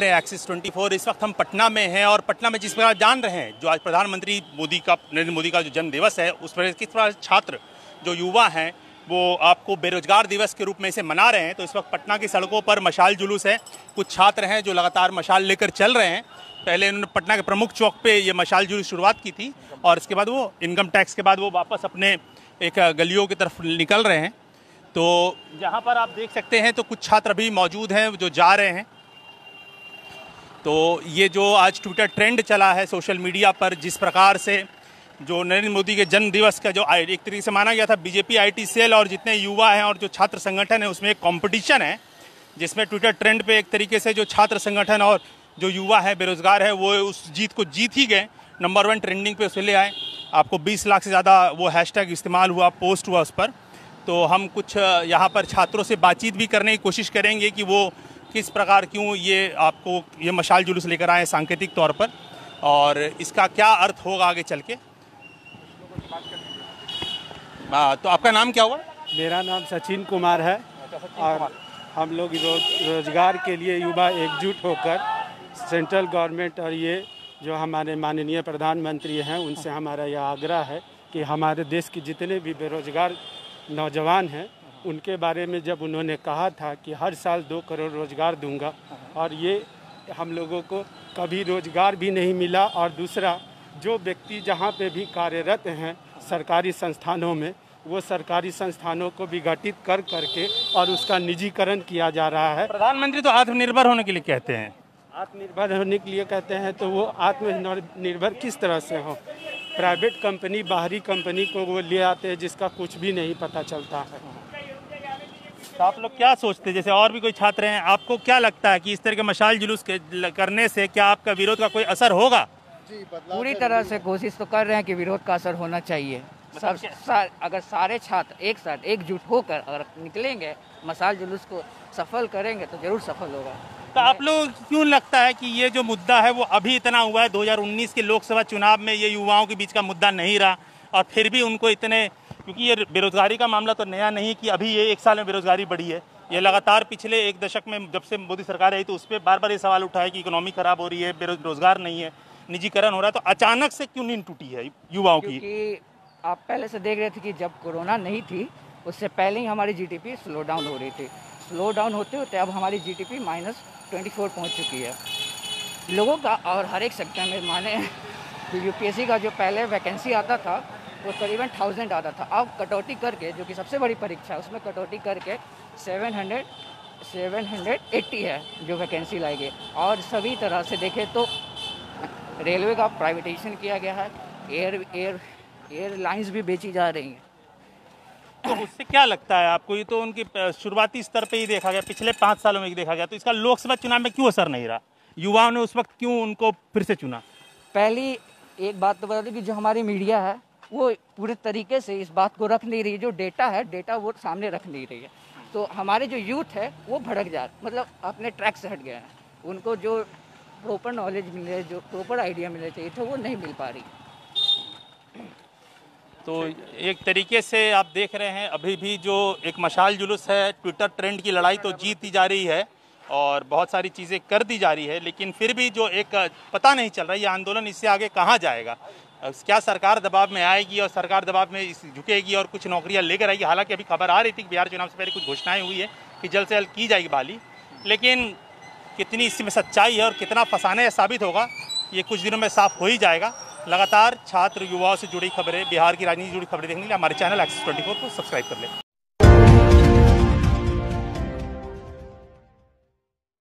Axis 24 इस वक्त हम पटना में हैं और पटना में जिस प्रकार जान रहे हैं जो आज प्रधानमंत्री नरेंद्र मोदी का जो जन्म दिवस है उस पर किस प्रकार छात्र जो युवा हैं वो आपको बेरोजगार दिवस के रूप में इसे मना रहे हैं। तो इस वक्त पटना की सड़कों पर मशाल जुलूस है। कुछ छात्र हैं जो लगातार मशाल लेकर चल रहे हैं। पहले इन्होंने पटना के प्रमुख चौक पे ये मशाल जुलूस शुरुआत की थी और इसके बाद वो इनकम टैक्स के बाद वो वापस अपने एक गलियों की तरफ निकल रहे हैं। तो यहाँ पर आप देख सकते हैं तो कुछ छात्र अभी मौजूद हैं जो जा रहे हैं। तो ये जो आज ट्विटर ट्रेंड चला है सोशल मीडिया पर, जिस प्रकार से जो नरेंद्र मोदी के जन्म दिवस का जो एक तरीके से माना गया था, बीजेपी आईटी सेल और जितने युवा हैं और जो छात्र संगठन है उसमें एक कंपटीशन है जिसमें ट्विटर ट्रेंड पे एक तरीके से जो छात्र संगठन और जो युवा है बेरोजगार है वो उस जीत को जीत ही गए। नंबर 1 ट्रेंडिंग पे उसे ले आए। आपको 20 लाख से ज़्यादा वो हैशटैग इस्तेमाल हुआ, पोस्ट हुआ उस पर। तो हम कुछ यहाँ पर छात्रों से बातचीत भी करने की कोशिश करेंगे कि वो किस प्रकार क्यों ये मशाल जुलूस लेकर आए सांकेतिक तौर पर और इसका क्या अर्थ होगा आगे चल के। तो आपका नाम क्या हुआ? मेरा नाम सचिन कुमार है और हम लोग रोजगार के लिए युवा एकजुट होकर सेंट्रल गवर्नमेंट और ये जो हमारे माननीय प्रधानमंत्री हैं उनसे हमारा यह आग्रह है कि हमारे देश के जितने भी बेरोजगार नौजवान हैं उनके बारे में जब उन्होंने कहा था कि हर साल 2 करोड़ रोजगार दूंगा और ये हम लोगों को कभी रोजगार भी नहीं मिला। और दूसरा, जो व्यक्ति जहाँ पे भी कार्यरत हैं सरकारी संस्थानों में, वो सरकारी संस्थानों को विघटित कर करके और उसका निजीकरण किया जा रहा है। प्रधानमंत्री तो आत्मनिर्भर होने के लिए कहते हैं। आत्मनिर्भर होने के लिए कहते हैं तो वो आत्मनिर्भर किस तरह से हो? प्राइवेट कंपनी, बाहरी कंपनी को वो ले आते हैं जिसका कुछ भी नहीं पता चलता है। तो आप लोग क्या सोचते हैं, जैसे और भी कोई छात्र हैं, आपको क्या लगता है कि इस तरह के मशाल जुलूस करने से क्या आपका विरोध का कोई असर होगा? पूरी तरह से कोशिश तो कर रहे हैं कि विरोध का असर होना चाहिए। अगर सारे छात्र एक साथ एकजुट होकर अगर निकलेंगे, मशाल जुलूस को सफल करेंगे तो जरूर सफल होगा। तो आप लोग क्यों लगता है कि ये जो मुद्दा है वो अभी इतना हुआ है? 2019 के लोकसभा चुनाव में ये युवाओं के बीच का मुद्दा नहीं रहा और फिर भी उनको इतने, क्योंकि ये बेरोजगारी का मामला तो नया नहीं कि अभी ये 1 साल में बेरोजगारी बढ़ी है। ये लगातार पिछले 1 दशक में जब से मोदी सरकार आई तो उस पर बार बार ये सवाल उठा है कि इकोनॉमी खराब हो रही है, बेरोजगार नहीं है, निजीकरण हो रहा है। तो अचानक से क्यों नींद टूटी है युवाओं की? क्योंकि आप पहले से देख रहे थे कि जब कोरोना नहीं थी उससे पहले ही हमारी जीडीपी स्लो डाउन हो रही थी। स्लो डाउन होते होते अब हमारी जीडीपी -24 पहुंच चुकी है। लोगों का और हर एक सेक्टर में माने यूपीएससी का जो पहले वैकेंसी आता था वो करीबन 1000 आता था। अब कटौती करके, जो कि सबसे बड़ी परीक्षा है, उसमें कटौती करके 780 है जो वैकेंसी लाई गई। और सभी तरह से देखें तो रेलवे का प्राइवेटाइजेशन किया गया है, एयरलाइंस भी बेची जा रही हैं। तो उससे क्या लगता है आपको? ये तो उनकी शुरुआती स्तर पे ही देखा गया, पिछले 5 सालों में ही देखा गया। तो इसका लोकसभा चुनाव में क्यों असर नहीं रहा? युवाओं ने उस वक्त क्यों उनको फिर से चुना? पहली एक बात तो बता दें कि जो हमारी मीडिया है वो पूरे तरीके से इस बात को रख नहीं रही। जो डेटा है, डेटा वो सामने रख नहीं रही है। तो हमारे जो यूथ है वो भड़क जा, मतलब अपने ट्रैक से हट गया है। उनको जो प्रॉपर नॉलेज मिले, जो प्रॉपर आइडिया मिलना चाहिए था, वो नहीं मिल पा रही। तो एक तरीके से आप देख रहे हैं अभी भी जो एक मशाल जुलूस है, ट्विटर ट्रेंड की लड़ाई तो जीती जा रही है और बहुत सारी चीज़ें कर दी जा रही है, लेकिन फिर भी जो एक पता नहीं चल रहा है ये आंदोलन इससे आगे कहाँ जाएगा। क्या सरकार दबाव में आएगी और सरकार दबाव में झुकेगी और कुछ नौकरियां लेकर आएगी? हालांकि अभी खबर आ रही थी कि बिहार चुनाव से पहले कुछ घोषणाएं हुई है कि जल्द से जल्द की जाएगी बहाली, लेकिन कितनी इसमें सच्चाई है और कितना फसाने साबित होगा ये कुछ दिनों में साफ हो ही जाएगा। लगातार छात्र युवाओं से जुड़ी खबरें, बिहार की राजनीति से जुड़ी खबरें देखने के लिए हमारे चैनल एक्सिस 24 को सब्सक्राइब कर लें।